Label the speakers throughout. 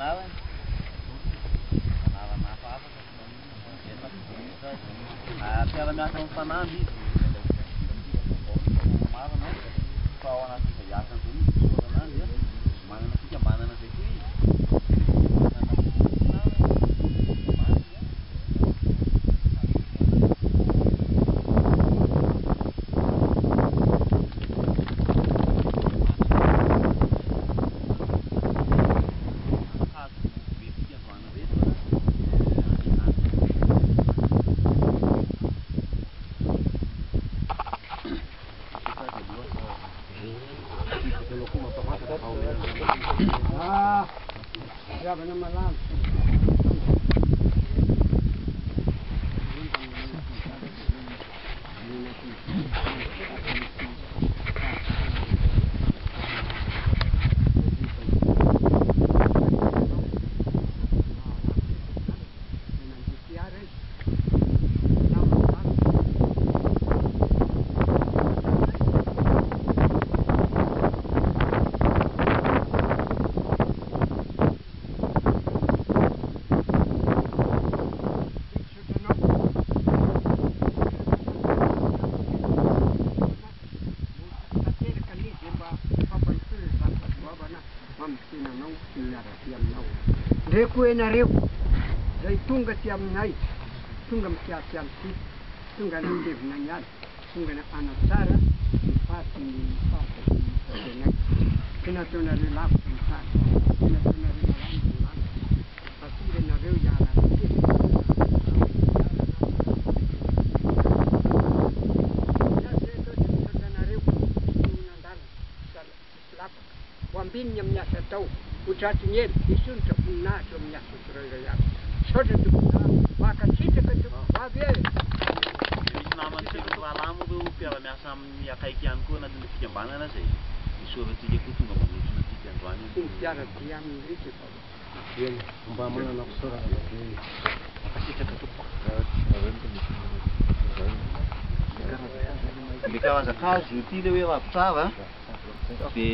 Speaker 1: Panawan. Panawan apa-apa kaya miasa ng panambi. Umaga no. Pawa natin sa yasan ko ni. So na dia. Mana na siya mana na siya.
Speaker 2: Ya benar malam. Reku ena reu, dari tungga tiam nai, tungga mkia tiam sit, tungga na dev na nyad, tungga na anasara, pati nak, kena tu na relap insan, kena tu na relap, pasti na reu jalan. Wambin nyam nyasa tau. Putra tinggal isun terpuna semnya sutraya. Sudah terpuna, maka cita ketu bagai.
Speaker 1: Jadi nama itu alamu tu piala miasam ya kaikian ko na dun kian bana na sei. Isu betul je kutu nggak boleh cuma kian tuanya.
Speaker 2: Tiada tiang itu.
Speaker 3: Bien, umpamanya nak surah.
Speaker 1: Cita ketu pak. Di kawasan kayu tidak lewat sawa. Di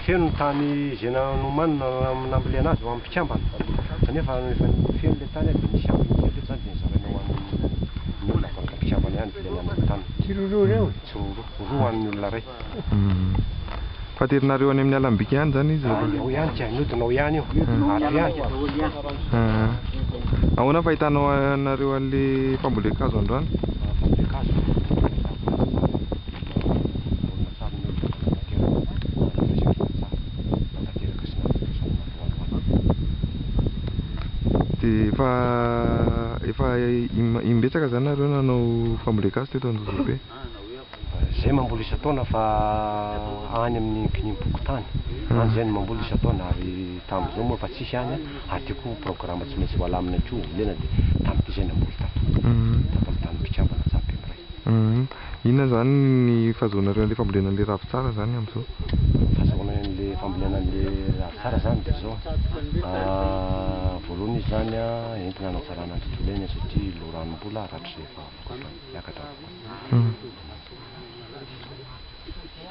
Speaker 3: feno ny tany izay nomanina namboly anazy ho amin'ny mpikambana kanefa efa ny feno ilay tany dia misy ambiny kely zany dia zaraina ho an'ny olona afaka mpikambana ihany vilany amin'ny tany
Speaker 2: Tsiroro reo.
Speaker 3: tsy roa an'ny olona ray
Speaker 4: Faterinareo any amin'ny Alambika ihany zany izy?
Speaker 3: ao ihany tsy hainodinao ihany io ato ihany
Speaker 4: ahoana fahitanao anareo an'le fambolekazo androany?
Speaker 3: fambolekazo
Speaker 4: dia efa imbetsaka zany nareo nanao fambolekazo teto Andrazobe?
Speaker 3: zay mamboly isa-taona fa any amin'ny kinimpoky tany any zay no mamboly isa-taona ary tamin'izao moa fa tsisy any ary ty koa programme tsy maintsy ho alamina koa lena dia tamin'ity zay namboly tato tany mpikambana tsaby amiray.
Speaker 4: Inona zany ny fahazoanareo an'le fambolena an'le ravitsara zany amin'izao?
Speaker 3: fahazoana an'le fambolena an'le ravitsara zany dia zao voalohany izy zany entina hanatsarana ny tontolo iainana satria lo ranom-bola rahatry rehefa miakatra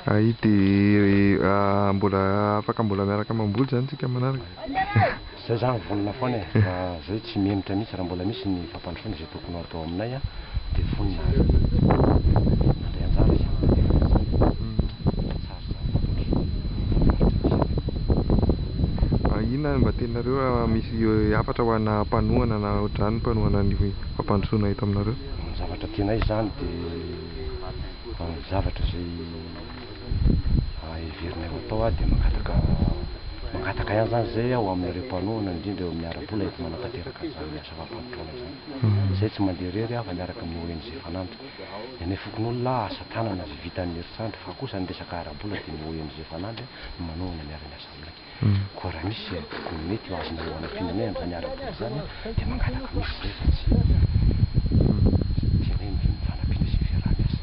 Speaker 4: Ay dia mbola afaka mbola miaraka mamboly zany tsika manaraka?
Speaker 3: Zay zany vonona foana fa zay tsy mihemitra mihitsy raha mbola misy ny fampandrosoana izay tokony atao aminay dia vonona mandeha anjara izy
Speaker 4: inona mba tenareo misy hafatra ho ana mpanohana na ohatrany mpanohana ny fampandrosoana eto aminareo?
Speaker 3: zavatra tianay zany dia zavatra zay heverinay ho atao dia mangataka ihany zany zay ho aminareo mpanohana indrindra eo amin'ny ara-bola eto manatanteraka zany asa fampandrosoana zany zay tsy mandeha rery fa miaraka amin'ny ONG Fanandry eny fokon'olona asa tanana zay vitan'ny herintrandro fa kosa ny resaka ara-bola dia ny ONG Fanandry no manohana miara-miasa aminay koa raha misy tokony mety ho azona eo anam-pinanay amin'izany ara-bola zany dia mangataka misy zay fa tsy tianay ny fanampiana sy ny fiaraha-miasa.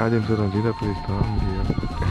Speaker 4: Ady amin'izao indrindra président